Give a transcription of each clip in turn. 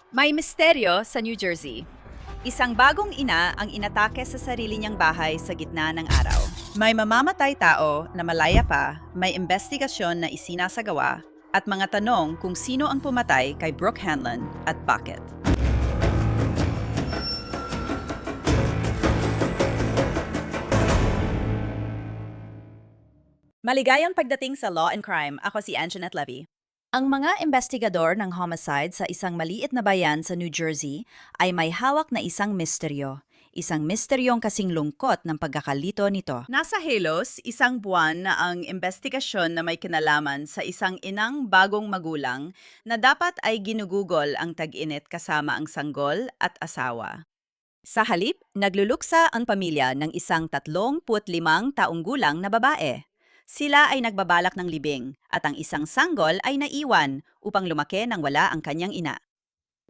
May misteryo sa New Jersey. Isang bagong ina ang inatake sa sarili niyang bahay sa gitna ng araw. May mamamatay tao na malaya pa, may investigasyon na isinasagawa, at mga tanong kung sino ang pumatay kay Brooke Hanlon at bakit. Maligayang pagdating sa Law and Crime. Ako si Anjanette Levy. Ang mga investigador ng homicide sa isang maliit na bayan sa New Jersey ay may hawak na isang misteryo. Isang misteryong kasing lungkot ng pagkakalito nito. Nasa Halos, isang buwan na ang investigasyon na may kinalaman sa isang inang bagong magulang na dapat ay ginugugol ang tag-init kasama ang sanggol at asawa. Sa halip, nagluluksa ang pamilya ng isang 35 taong gulang na babae. Sila ay nagbabalak ng libing at ang isang sanggol ay naiwan upang lumaki nang wala ang kanyang ina.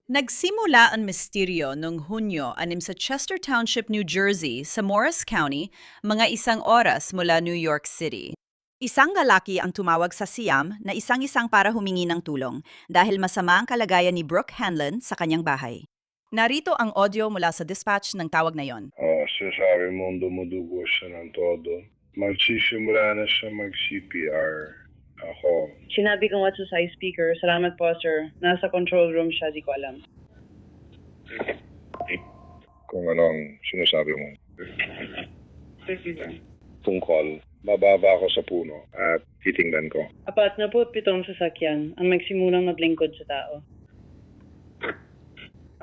Nagsimula ang misteryo noong Hunyo 6 sa Chester Township, New Jersey sa Morris County, mga 1 oras mula New York City. Isang lalaki ang tumawag sa siyam na isang-isang para humingi ng tulong dahil masama ang kalagayan ni Brooke Hanlon sa kanyang bahay. Narito ang audio mula sa dispatch ng tawag na yon. Sinasabi mong dumudugo siya ng todo. Magsisimula na siya mag-CPR. Ako. Sinabi ko nga sa side speaker, salamat po sir. Nasa control room siya, di ko alam. Kung anong sinasabi mo. Tungkol, bababa ako sa puno at titingnan ko. 47 sasakyan ang magsimulang maglingkod sa tao.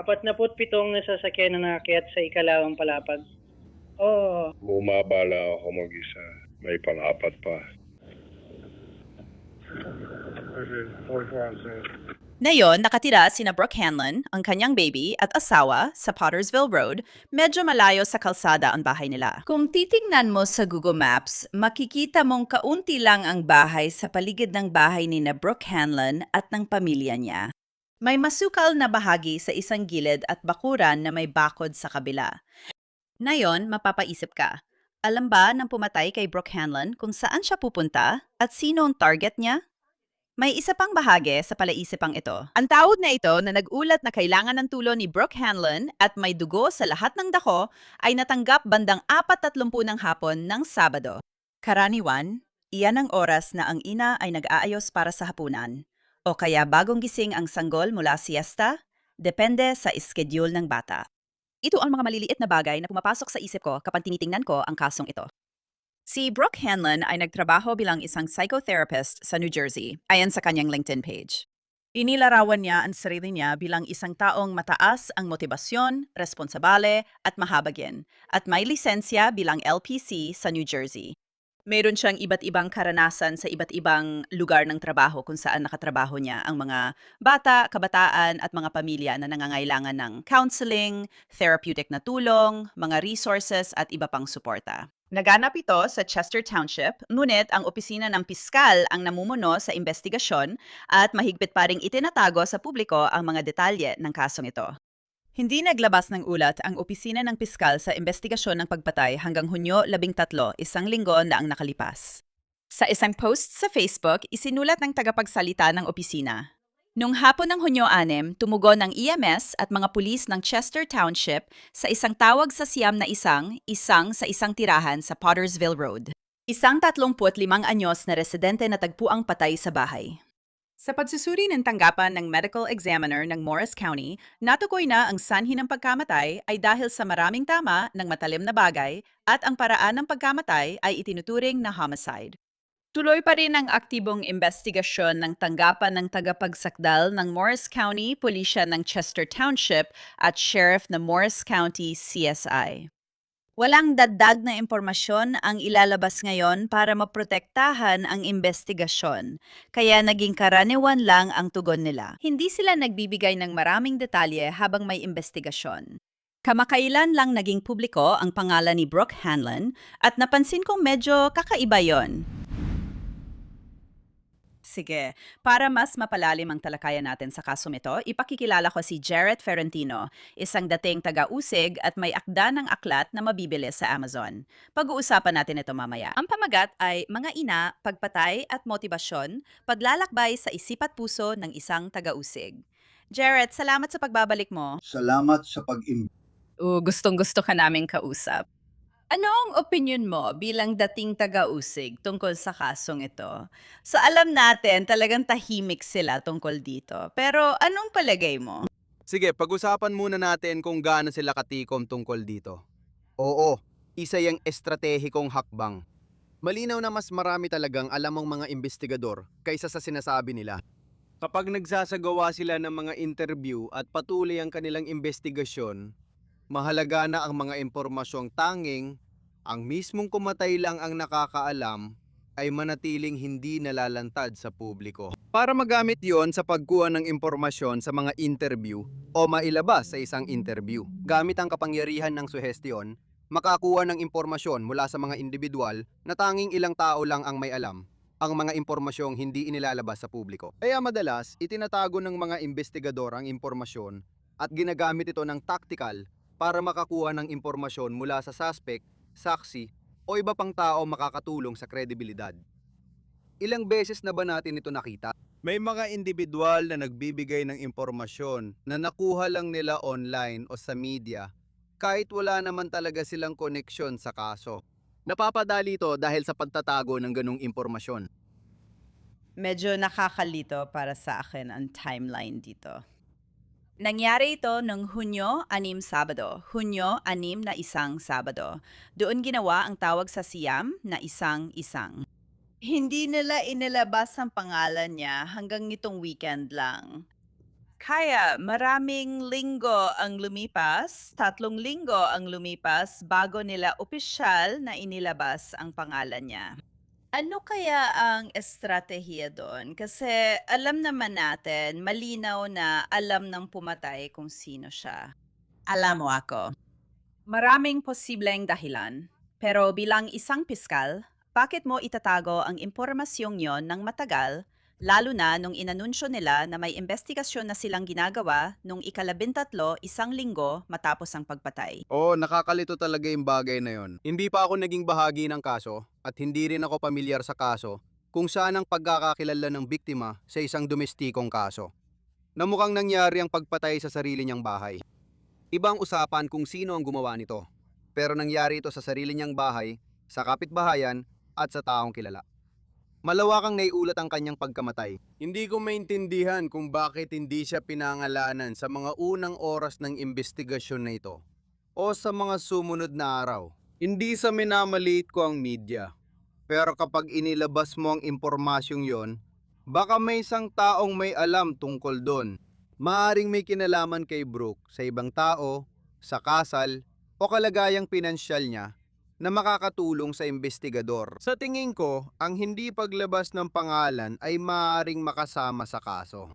47 na sasakyan na nakakyat sa ikalawang palapag. Oh, Bumabala ako mag-isa. May pang-apat pa. Ngayon, nakatira sina Brooke Hanlon, ang kanyang baby at asawa sa Pottersville Road, medyo malayo sa kalsada ang bahay nila. Kung titingnan mo sa Google Maps, makikita mong kaunti lang ang bahay sa paligid ng bahay ni na Brooke Hanlon at ng pamilya niya. May masukal na bahagi sa isang gilid at bakuran na may bakod sa kabila. Ngayon, mapapaisip ka, alam ba ng pumatay kay Brooke Hanlon kung saan siya pupunta at sino ang target niya? May isa pang bahagi sa palaisipang ito. Ang tawod na ito na nag-ulat na kailangan ng tulong ni Brooke Hanlon at may dugo sa lahat ng dako ay natanggap bandang 4:30 ng hapon ng Sabado. Karaniwan, iyan ang oras na ang ina ay nag-aayos para sa hapunan. O kaya bagong gising ang sanggol mula siesta, depende sa schedule ng bata. Ito ang mga maliliit na bagay na pumapasok sa isip ko kapag tinitingnan ko ang kasong ito. Si Brooke Hanlon ay nagtrabaho bilang isang psychotherapist sa New Jersey, ayon sa kanyang LinkedIn page. Inilarawan niya ang sarili niya bilang isang taong mataas ang motibasyon, responsabale at mahabagin, at may lisensya bilang LPC sa New Jersey. Meron siyang iba't ibang karanasan sa iba't ibang lugar ng trabaho kung saan nakatrabaho niya ang mga bata, kabataan at mga pamilya na nangangailangan ng counseling, therapeutic na tulong, mga resources at iba pang suporta. Naganap ito sa Chester Township, ngunit ang opisina ng piskal ang namumuno sa investigasyon at mahigpit pa ring itinatago sa publiko ang mga detalye ng kasong ito. Hindi naglabas ng ulat ang opisina ng piskal sa investigasyon ng pagpatay hanggang Hunyo 13, 1 linggo na ang nakalipas. Sa isang post sa Facebook, isinulat ng tagapagsalita ng opisina. Nung hapon ng Hunyo 6, tumugon ng EMS at mga pulis ng Chester Township sa isang tawag sa siyam na isang sa isang tirahan sa Pottersville Road. Isang 35 anyos na residente na tagpuang patay sa bahay. Sa pagsusuri ng tanggapan ng medical examiner ng Morris County, natukoy na ang sanhi ng pagkamatay ay dahil sa maraming tama ng matalim na bagay at ang paraan ng pagkamatay ay itinuturing na homicide. Tuloy pa rin ang aktibong investigasyon ng tanggapan ng tagapagsakdal ng Morris County, Pulisya ng Chester Township at Sheriff ng Morris County CSI. Walang dagdag na impormasyon ang ilalabas ngayon para maprotektahan ang investigasyon, kaya naging karaniwan lang ang tugon nila. Hindi sila nagbibigay ng maraming detalye habang may investigasyon. Kamakailan lang naging publiko ang pangalan ni Brooke Hanlon at napansin kong medyo kakaiba yon. Sige, para mas mapalalim ang talakayan natin sa kasong ito, ipakikilala ko si Jarrett Ferrentino, isang dating taga-usig at may akda ng aklat na mabibili sa Amazon. Pag-uusapan natin ito mamaya. Ang pamagat ay mga ina, pagpatay at motibasyon, paglalakbay sa isip at puso ng isang taga-usig. Jarrett, salamat sa pagbabalik mo. Salamat sa Gustong-gusto ka naming kausap. Ano ang opinion mo bilang dating taga-usig tungkol sa kasong ito? So alam natin talagang tahimik sila tungkol dito. Pero anong palagay mo? Sige, pag-usapan muna natin kung gaano sila katikom tungkol dito. Oo, isa yung estratehikong hakbang. Malinaw na mas marami talagang alam ang mga investigador kaysa sa sinasabi nila. Kapag nagsasagawa sila ng mga interview at patuloy ang kanilang investigasyon, mahalaga na ang mga impormasyong tanging ang mismong kumatay lang ang nakakaalam ay manatiling hindi nalalantad sa publiko. Para magamit yon sa pagkuha ng impormasyon sa mga interview o mailabas sa isang interview. Gamit ang kapangyarihan ng suhestyon, makakuha ng impormasyon mula sa mga individual na tanging ilang tao lang ang may alam, ang mga impormasyong hindi inilalabas sa publiko. Kaya madalas, itinatago ng mga investigador ang impormasyon at ginagamit ito ng tactical para makakuha ng impormasyon mula sa suspect, saksi, o iba pang tao makakatulong sa kredibilidad. Ilang beses na ba natin ito nakita? May mga individual na nagbibigay ng impormasyon na nakuha lang nila online o sa media kahit wala naman talaga silang koneksyon sa kaso. Napapadali ito dahil sa pagtatago ng ganung impormasyon. Medyo nakakalito para sa akin ang timeline dito. Nangyari ito noong Hunyo 6 Sabado. Hunyo 6 na isang Sabado. Doon ginawa ang tawag sa siyam na isang-isang. Hindi nila inilabas ang pangalan niya hanggang nitong weekend lang. Kaya maraming linggo ang lumipas, 3 linggo ang lumipas bago nila opisyal na inilabas ang pangalan niya. Ano kaya ang estratehiya doon? Kasi alam naman natin, malinaw na alam ng pumatay kung sino siya. Alam mo ako. Maraming posibleng dahilan. Pero bilang isang piskal, bakit mo itatago ang impormasyong yon ng matagal, lalo na nung inanunsyo nila na may investigasyon na silang ginagawa nung 13, 1 linggo matapos ang pagpatay? Oo, nakakalito talaga yung bagay na yon. Hindi pa ako naging bahagi ng kaso at hindi rin ako pamilyar sa kaso kung saan ang pagkakakilala ng biktima sa isang domestikong kaso. Na mukhang nangyari ang pagpatay sa sarili niyang bahay. Ibang usapan kung sino ang gumawa nito. Pero nangyari ito sa sarili niyang bahay, sa kapitbahayan at sa taong kilala. Malawakang naiulat ang kanyang pagkamatay. Hindi ko maintindihan kung bakit hindi siya pinangalanan sa mga unang oras ng investigasyon na ito o sa mga sumunod na araw. Hindi sa minamaliit ko ang media. Pero kapag inilabas mo ang impormasyong yon, baka may isang taong may alam tungkol doon. Maaring may kinalaman kay Brooke sa ibang tao, sa kasal, o kalagayang pinansyal niya na makakatulong sa investigador. Sa tingin ko, ang hindi paglabas ng pangalan ay maaaring makasama sa kaso.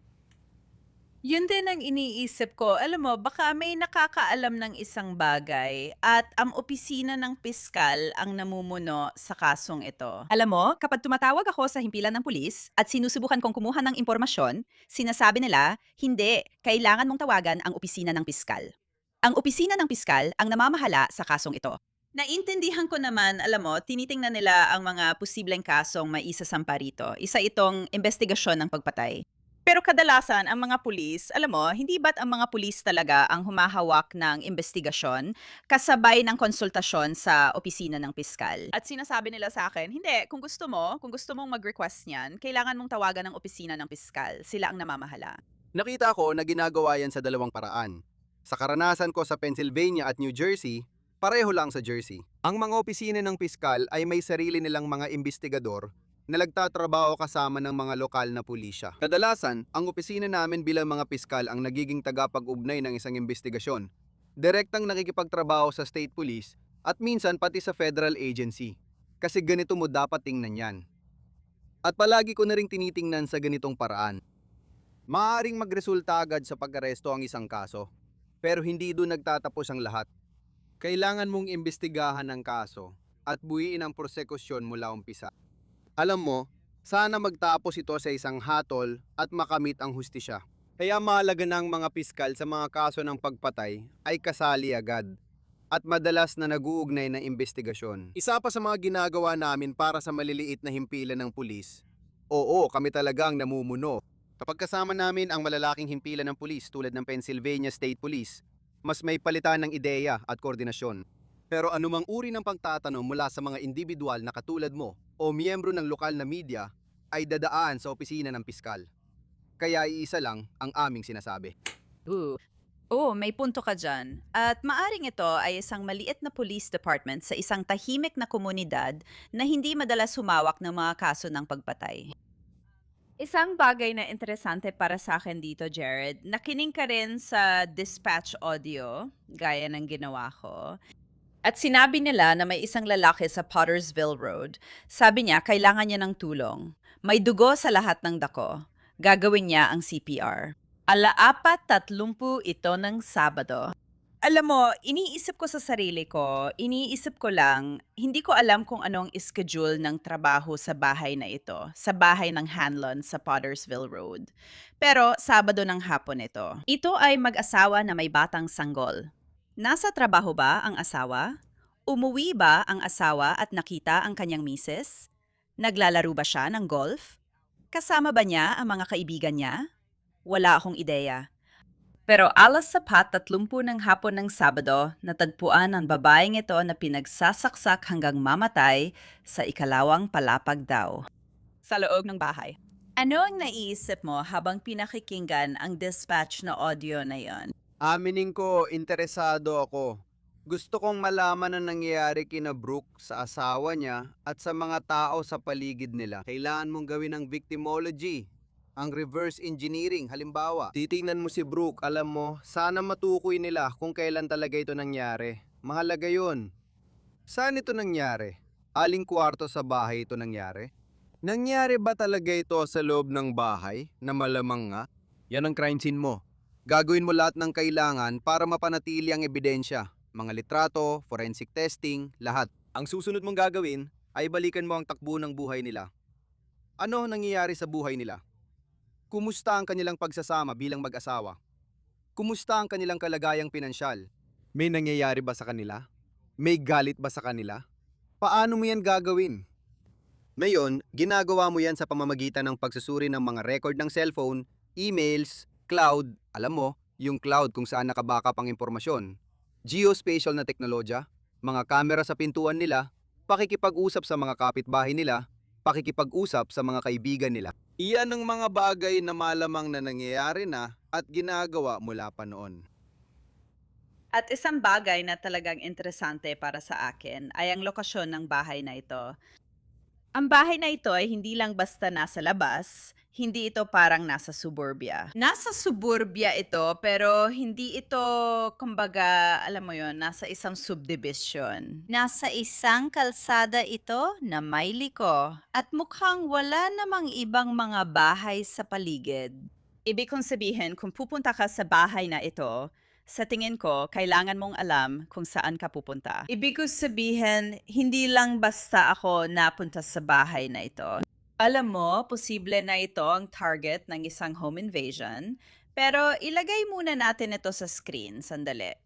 Yun din ang iniisip ko. Alam mo, baka may nakakaalam ng isang bagay at ang opisina ng piskal ang namumuno sa kasong ito. Alam mo, kapag tumatawag ako sa himpilan ng pulis at sinusubukan kong kumuha ng impormasyon, sinasabi nila, hindi, kailangan mong tawagan ang opisina ng piskal. Ang opisina ng piskal ang namamahala sa kasong ito. Naintindihan ko naman, alam mo, tinitingnan nila ang mga posibleng kasong may isasampa rito. Isa itong investigasyon ng pagpatay. Pero kadalasan, ang mga pulis, alam mo, hindi ba't ang mga pulis talaga ang humahawak ng investigasyon kasabay ng konsultasyon sa opisina ng piskal? At sinasabi nila sa akin, hindi, kung gusto mong mag-request niyan, kailangan mong tawagan ng opisina ng piskal. Sila ang namamahala. Nakita ko na ginagawa yan sa dalawang paraan. Sa karanasan ko sa Pennsylvania at New Jersey, pareho lang sa Jersey. Ang mga opisina ng piskal ay may sarili nilang mga investigador na nagtatrabaho kasama ng mga lokal na pulisya. Kadalasan, ang opisina namin bilang mga piskal ang nagiging tagapag-ugnay ng isang investigasyon. Direktang nakikipagtrabaho sa state police at minsan pati sa federal agency. Kasi ganito mo dapat tingnan yan. At palagi ko na ring tinitingnan sa ganitong paraan. Maaaring magresulta agad sa pag-aresto ang isang kaso, pero hindi doon nagtatapos ang lahat. Kailangan mong imbestigahan ang kaso at buuin ang prosekusyon mula umpisa. Alam mo, sana magtapos ito sa isang hatol at makamit ang hustisya. Kaya mahalaga ng mga piskal sa mga kaso ng pagpatay ay kasali agad at madalas na nag-uugnay ng investigasyon. Isa pa sa mga ginagawa namin para sa maliliit na himpilan ng pulis, oo, kami talagang namumuno. Kapag kasama namin ang malalaking himpilan ng pulis tulad ng Pennsylvania State Police, mas may palitan ng ideya at koordinasyon. Pero anumang uri ng pagtatanong mula sa mga individual na katulad mo o miyembro ng lokal na media ay dadaan sa opisina ng piskal. Kaya iisa lang ang aming sinasabi. Oo, may punto ka dyan. At maaring ito ay isang maliit na police department sa isang tahimik na komunidad na hindi madalas humawak ng mga kaso ng pagpatay. Isang bagay na interesante para sa akin dito, Jared, nakinig ka rin sa dispatch audio, gaya ng ginawa ko. At sinabi nila na may isang lalaki sa Pottersville Road. Sabi niya, kailangan niya ng tulong. May dugo sa lahat ng dako. Gagawin niya ang CPR. 4:30 ito ng Sabado. Alam mo, iniisip ko sa sarili ko, iniisip ko lang, hindi ko alam kung anong schedule ng trabaho sa bahay na ito, sa bahay ng Hanlon sa Pottersville Road. Pero Sabado ng hapon ito. Ito ay mag-asawa na may batang sanggol. Nasa trabaho ba ang asawa? Umuwi ba ang asawa at nakita ang kanyang misis? Naglalaro ba siya ng golf? Kasama ba niya ang mga kaibigan niya? Wala akong ideya. Pero 4:30 ng hapon ng Sabado, natagpuan ang babaeng ito na pinagsasaksak hanggang mamatay sa ikalawang palapag daw. Sa loob ng bahay. Ano ang naiisip mo habang pinakikinggan ang dispatch na audio na yon? Aminin ko, interesado ako. Gusto kong malaman ang nangyayari kina Brooke sa asawa niya at sa mga tao sa paligid nila. Kailangan mong gawin ang victimology, ang reverse engineering. Halimbawa, titingnan mo si Brooke, alam mo, sana matukoy nila kung kailan talaga ito nangyari. Mahalaga yun. Saan ito nangyari? Aling kwarto sa bahay ito nangyari? Nangyari ba talaga ito sa loob ng bahay na malamang nga? Yan ang crime scene mo. Gagawin mo lahat ng kailangan para mapanatili ang ebidensya. Mga litrato, forensic testing, lahat. Ang susunod mong gagawin ay balikan mo ang takbo ng buhay nila. Ano nangyayari sa buhay nila? Kumusta ang kanilang pagsasama bilang mag-asawa? Kumusta ang kanilang kalagayang pinansyal? May nangyayari ba sa kanila? May galit ba sa kanila? Paano mo yan gagawin? Ngayon, ginagawa mo yan sa pamamagitan ng pagsusuri ng mga record ng cellphone, emails, cloud, alam mo, yung cloud kung saan nakabackup ang impormasyon, geospatial na teknolohiya, mga kamera sa pintuan nila, pakikipag-usap sa mga kapitbahay nila, pakikipag-usap sa mga kaibigan nila. Iyan ang mga bagay na malamang na nangyayari na at ginagawa mula pa noon. At isang bagay na talagang interesante para sa akin ay ang lokasyon ng bahay na ito. Ang bahay na ito ay hindi lang basta nasa labas, hindi ito parang nasa suburbia. Nasa suburbia ito pero hindi ito, kumbaga, alam mo yon, nasa isang subdivision. Nasa isang kalsada ito na may liko at mukhang wala namang ibang mga bahay sa paligid. Ibig kong sabihin, kung pupunta ka sa bahay na ito, sa tingin ko, kailangan mong alam kung saan ka pupunta. Ibig ko sabihin, hindi lang basta ako napunta sa bahay na ito. Alam mo, posible na ito ang target ng isang home invasion, pero ilagay muna natin ito sa screen, sandali.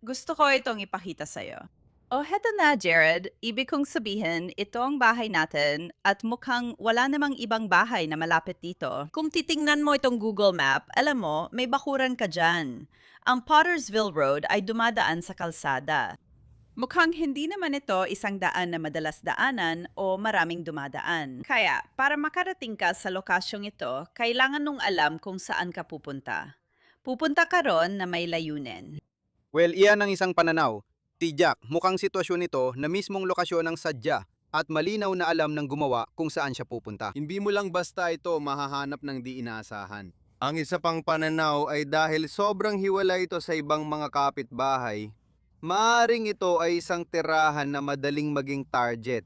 Gusto ko itong ipakita sa'yo. Oh, heto na, Jared. Ibig kong sabihin, ito ang bahay natin at mukhang wala namang ibang bahay na malapit dito. Kung titingnan mo itong Google Map, alam mo, may bakuran ka dyan. Ang Pottersville Road ay dumadaan sa kalsada. Mukhang hindi naman ito isang daan na madalas daanan o maraming dumadaan. Kaya, para makarating ka sa lokasyong ito, kailangan nung alam kung saan ka pupunta. Pupunta ka ron na may layunin. Well, iyan ang isang pananaw. Tiyak, mukhang sitwasyon ito na mismong lokasyon ng sadya at malinaw na alam ng gumawa kung saan siya pupunta. Hindi mo lang basta ito mahahanap ng di inaasahan. Ang isa pang pananaw ay dahil sobrang hiwalay ito sa ibang mga kapitbahay, maaring ito ay isang tirahan na madaling maging target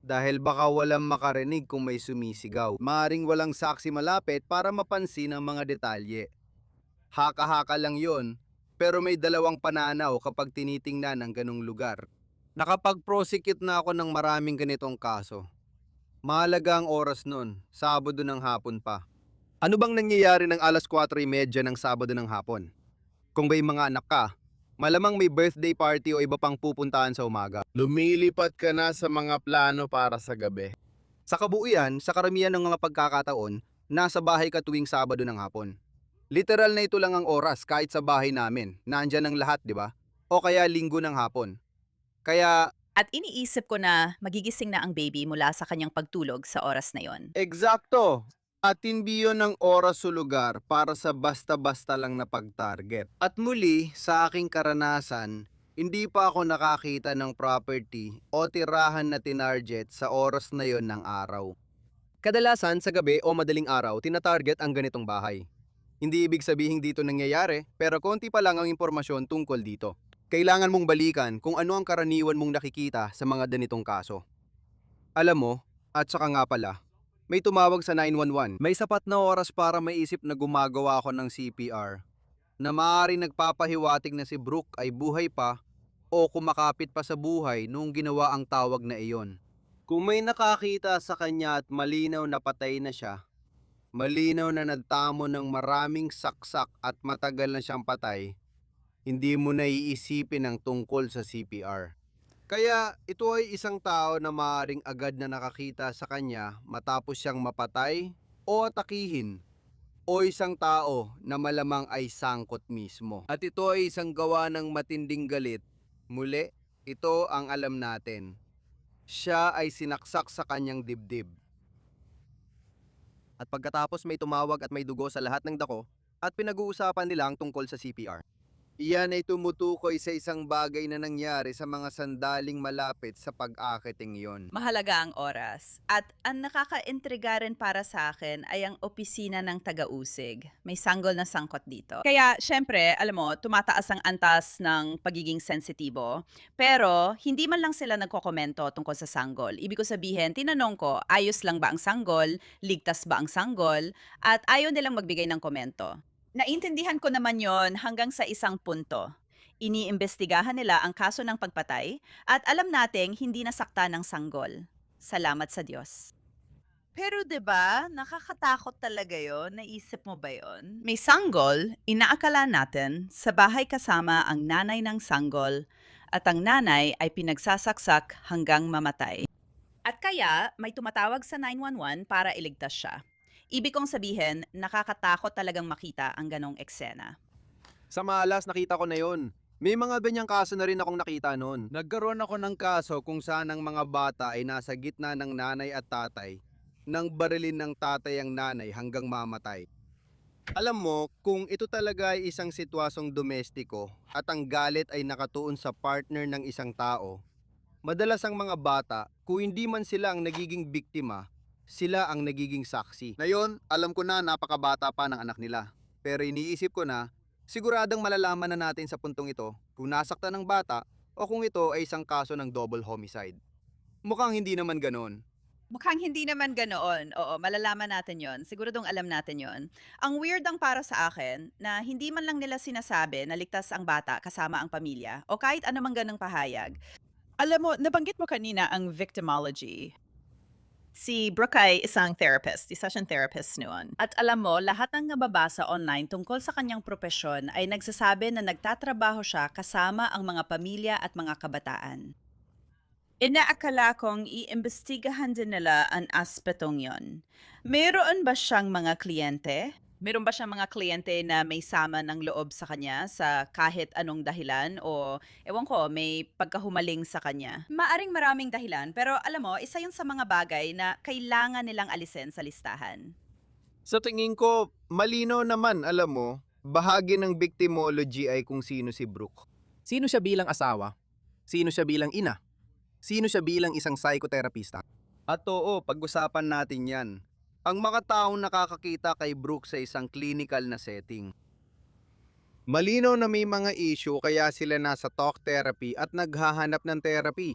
dahil baka walang makarinig kung may sumisigaw. Maaring walang saksi malapit para mapansin ang mga detalye. Haka-haka lang yon, pero may dalawang pananaw kapag tinitingnan ang ganung lugar. Nakapag-prosecute na ako ng maraming ganitong kaso. Mahalaga ang oras nun, Sabado ng hapon pa. Ano bang nangyayari ng 4:30 ng Sabado ng hapon? Kung may mga anak ka, malamang may birthday party o iba pang pupuntahan sa umaga. Lumilipat ka na sa mga plano para sa gabi. Sa kabuuan, sa karamihan ng mga pagkakataon, nasa bahay ka tuwing Sabado ng hapon. Literal na ito lang ang oras kahit sa bahay namin. Nandyan ang lahat, di ba? O kaya Linggo ng hapon. Kaya, At iniisip ko na magigising na ang baby mula sa kanyang pagtulog sa oras na yon. eksakto! At hindi yun ang oras o lugar para sa basta-basta lang na pag-target. At muli, sa aking karanasan, hindi pa ako nakakita ng property o tirahan na tinarget sa oras na yon ng araw. Kadalasan sa gabi o madaling araw, tinatarget ang ganitong bahay. Hindi ibig sabihin dito nangyayari, pero konti pa lang ang impormasyon tungkol dito. Kailangan mong balikan kung ano ang karaniwan mong nakikita sa mga ganitong kaso. Alam mo, at saka nga pala, may tumawag sa 911. May sapat na oras para maisip na gumagawa ako ng CPR na maaaring nagpapahiwatig na si Brooke ay buhay pa o kumakapit pa sa buhay noong ginawa ang tawag na iyon. Kung may nakakita sa kanya at malinaw na patay na siya, malinaw na nagtamo ng maraming saksak at matagal na siyang patay, hindi mo na iisipin ang tungkol sa CPR. Kaya ito ay isang tao na maaaring agad na nakakita sa kanya matapos siyang mapatay o atakihin, o isang tao na malamang ay sangkot mismo. At ito ay isang gawa ng matinding galit. Muli, ito ang alam natin. Siya ay sinaksak sa kanyang dibdib. At pagkatapos may tumawag at may dugo sa lahat ng dako at pinag-uusapan nila ang tungkol sa CPR. Iyan ay tumutukoy sa isang bagay na nangyari sa mga sandaling malapit sa pag-akiting iyon. Mahalaga ang oras. At ang nakaka-intriga rin para sa akin ay ang opisina ng taga-usig. May sanggol na sangkot dito. Kaya, syempre, alam mo, tumataas ang antas ng pagiging sensitibo. Pero, hindi man lang sila nagkokomento tungkol sa sanggol. Ibig ko sabihin, tinanong ko, ayos lang ba ang sanggol? Ligtas ba ang sanggol? At ayaw nilang magbigay ng komento. Naintindihan ko naman yon hanggang sa isang punto. Iniimbestigahan nila ang kaso ng pagpatay at alam nating hindi nasakta ng sanggol. Salamat sa Diyos. Pero 'di ba, nakakatakot talaga 'yon. Naisip mo ba 'yon? May sanggol, inaakala natin, sa bahay kasama ang nanay ng sanggol at ang nanay ay pinagsasaksak hanggang mamatay. At kaya may tumatawag sa 911 para iligtas siya. Ibig kong sabihin, nakakatakot talagang makita ang ganong eksena. Sa malas, nakita ko na yon. May mga ganyang kaso na rin akong nakita noon. Nagkaroon ako ng kaso kung saan ang mga bata ay nasa gitna ng nanay at tatay nang barilin ng tatay ang nanay hanggang mamatay. Alam mo, kung ito talaga ay isang sitwasyong domestiko at ang galit ay nakatuon sa partner ng isang tao, madalas ang mga bata, kung hindi man sila ang nagiging biktima, sila ang nagiging saksi. Ngayon, alam ko na napakabata pa ng anak nila. Pero iniisip ko na, siguradong malalaman na natin sa puntong ito kung nasaktan ng bata o kung ito ay isang kaso ng double homicide. Mukhang hindi naman ganoon. Mukhang hindi naman ganoon. Oo, malalaman natin yon. Siguradong alam natin yon. Ang weird ang para sa akin na hindi man lang nila sinasabi na ligtas ang bata kasama ang pamilya o kahit anumang ganong pahayag. Alam mo, nabanggit mo kanina ang victimology. Si Brooke ay isang therapist, isa siyang therapist noon. At alam mo, lahat ng nababasa online tungkol sa kanyang propesyon ay nagsasabi na nagtatrabaho siya kasama ang mga pamilya at mga kabataan. Inaakala kong iimbestigahan din nila ang aspetong yon. Meron ba siyang mga kliyente? Meron ba siyang mga kliyente na may sama ng loob sa kanya sa kahit anong dahilan o ewan ko, may pagkahumaling sa kanya? Maaring maraming dahilan pero alam mo, isa yun sa mga bagay na kailangan nilang alisin sa listahan. Sa tingin ko, malinaw naman, alam mo, bahagi ng victimology ay kung sino si Brooke. Sino siya bilang asawa? Sino siya bilang ina? Sino siya bilang isang psychotherapist? At oo, pag-usapan natin yan. Ang mga taong nakakakita kay Brooke sa isang clinical na setting. Malinaw na may mga issue kaya sila nasa talk therapy at naghahanap ng therapy.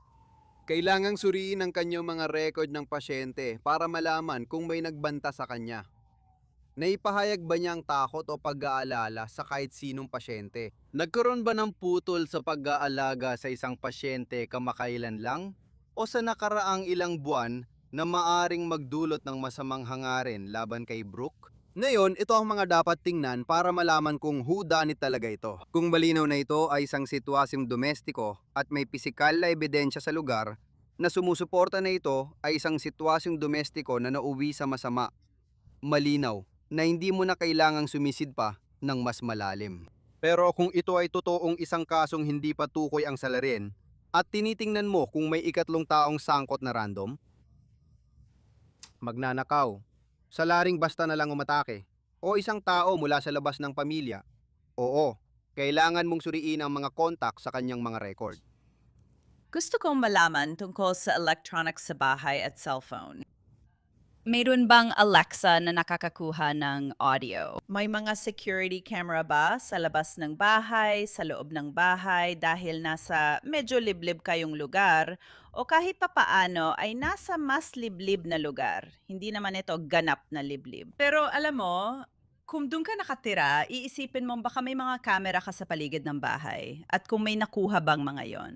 Kailangang suriin ang kanyang mga record ng pasyente para malaman kung may nagbanta sa kanya. Naipahayag ba niya ang takot o pag-aalala sa kahit sinong pasyente? Nagkaroon ba ng putol sa pag-aalaga sa isang pasyente kamakailan lang? O sa nakaraang ilang buwan na maaring magdulot ng masamang hangarin laban kay Brooke? Ngayon, ito ang mga dapat tingnan para malaman kung whodunit talaga ito. Kung malinaw na ito ay isang sitwasyong domestiko at may pisikal na ebidensya sa lugar na sumusuporta na ito ay isang sitwasyong domestiko na nauwi sa masama. malinaw na hindi mo na kailangang sumisid pa ng mas malalim. Pero kung ito ay totoong isang kasong hindi pa tukoy ang salarin at tinitingnan mo kung may ikatlong taong sangkot na random, magnanakaw, salaring basta na lang umatake, o isang tao mula sa labas ng pamilya, oo, kailangan mong suriin ang mga kontak sa kanyang mga record. Gusto kong malaman tungkol sa electronics sa bahay at cellphone. Mayroon bang Alexa na nakakakuha ng audio? May mga security camera ba sa labas ng bahay, sa loob ng bahay dahil nasa medyo liblib kayong lugar o kahit papaano ay nasa mas liblib na lugar? Hindi naman ito ganap na liblib. Pero alam mo, kung doon ka nakatira, iisipin mo baka may mga camera ka sa paligid ng bahay at kung may nakuha bang mga yon.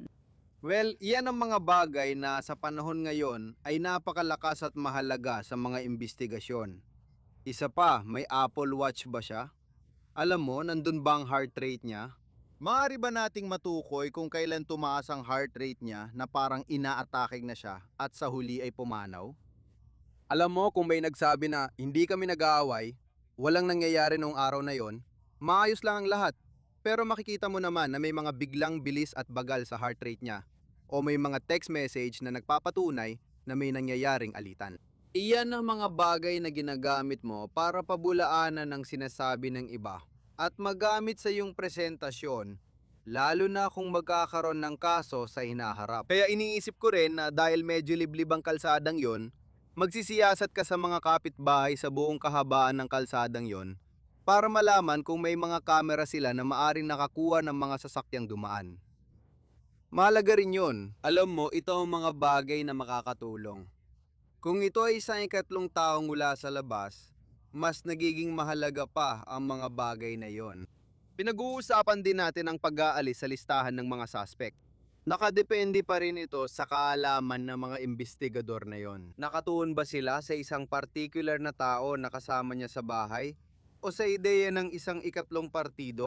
Well, iyan ang mga bagay na sa panahon ngayon ay napakalakas at mahalaga sa mga imbestigasyon. Isa pa, may Apple Watch ba siya? Alam mo, nandun ba ang heart rate niya? Maaari ba nating matukoy kung kailan tumaas ang heart rate niya na parang ina-attacking na siya at sa huli ay pumanaw? Alam mo, kung may nagsabi na hindi kami nag-aaway, walang nangyayari noong araw na yon, maayos lang ang lahat. Pero makikita mo naman na may mga biglang bilis at bagal sa heart rate niya o may mga text message na nagpapatunay na may nangyayaring alitan. Iyan ang mga bagay na ginagamit mo para pabulaanan ng sinasabi ng iba at magamit sa iyong presentasyon, lalo na kung magkakaroon ng kaso sa hinaharap. Kaya iniisip ko rin na dahil medyo liblib ang kalsadang yon, magsisiyasat ka sa mga kapitbahay sa buong kahabaan ng kalsadang yon para malaman kung may mga kamera sila na maaring nakakuha ng mga sasakyang dumaan. Mahalaga rin yun. Alam mo, ito ang mga bagay na makakatulong. Kung ito ay isang ikatlong taong mula sa labas, mas nagiging mahalaga pa ang mga bagay na yon. Pinag-uusapan din natin ang pag-aalis sa listahan ng mga suspect. Nakadepende pa rin ito sa kaalaman ng mga investigador na yon. Nakatuon ba sila sa isang particular na tao na kasama niya sa bahay? O sa ideya ng isang ikatlong partido?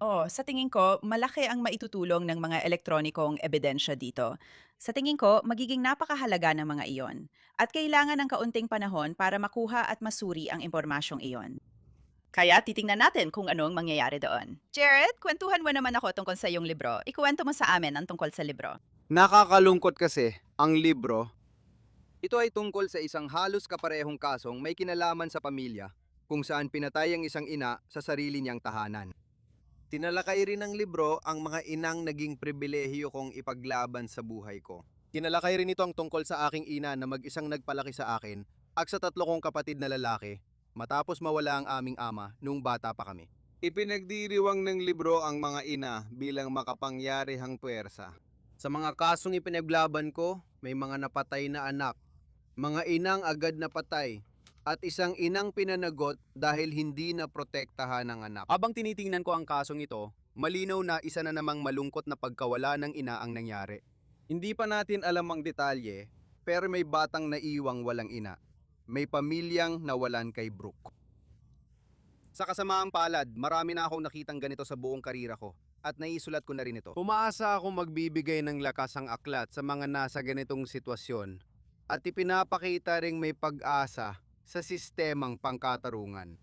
Oh, sa tingin ko, malaki ang maitutulong ng mga elektronikong ebidensya dito. Sa tingin ko, magiging napakahalaga ng mga iyon. At kailangan ng kaunting panahon para makuha at masuri ang impormasyong iyon. Kaya titingnan natin kung anong mangyayari doon. Jared, kwentuhan mo naman ako tungkol sa iyong libro. Ikuwento mo sa amin ang tungkol sa libro. Nakakalungkot kasi, ang libro, ito ay tungkol sa isang halos kaparehong kasong may kinalaman sa pamilya kung saan pinatay ang isang ina sa sarili niyang tahanan. Tinalakay rin ng libro ang mga inang naging pribilehiyo kong ipaglaban sa buhay ko. Tinalakay rin ito ang tungkol sa aking ina na mag-isang nagpalaki sa akin at sa 3 kong kapatid na lalaki matapos mawala ang aming ama noong bata pa kami. Ipinagdiriwang ng libro ang mga ina bilang makapangyarihang puwersa. Sa mga kasong ipinaglaban ko, may mga napatay na anak, mga inang agad na patay, at isang inang pinanagot dahil hindi na protektahan ng anak. Habang tinitingnan ko ang kasong ito, malinaw na isa na namang malungkot na pagkawala ng ina ang nangyari. Hindi pa natin alam ang detalye, pero may batang naiwang walang ina. May pamilyang nawalan kay Brooke. Sa kasamaang palad, marami na akong nakitang ganito sa buong karira ko at naisulat ko na rin ito. Umaasa akong magbibigay ng lakas ang aklat sa mga nasa ganitong sitwasyon at ipinapakita ring may pag-asa sa sistemang pangkatarungan.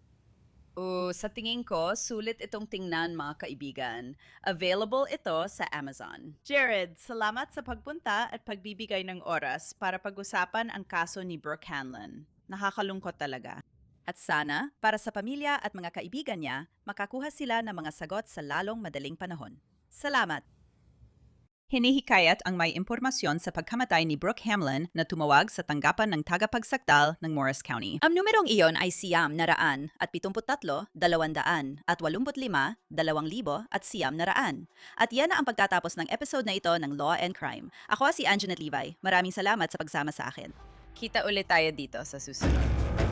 Sa tingin ko, sulit itong tingnan mga kaibigan. Available ito sa Amazon. Jared, salamat sa pagpunta at pagbibigay ng oras para pag-usapan ang kaso ni Brooke Hanlon. Nakakalungkot talaga. At sana, para sa pamilya at mga kaibigan niya, makakuha sila ng mga sagot sa lalong madaling panahon. Salamat! Hinihikayat ang may impormasyon sa pagkamatay ni Brooke Hanlon na tumawag sa tanggapan ng tagapagsakdal ng Morris County. Ang numerong iyon ay siyam na raan at 73, 200 at 85, 2,000 at siyam na raan. At yan na ang pagtatapos ng episode na ito ng Law and Crime. Ako si Anjanette Levi. Maraming salamat sa pagsama sa akin. Kita ulit tayo dito sa susunod.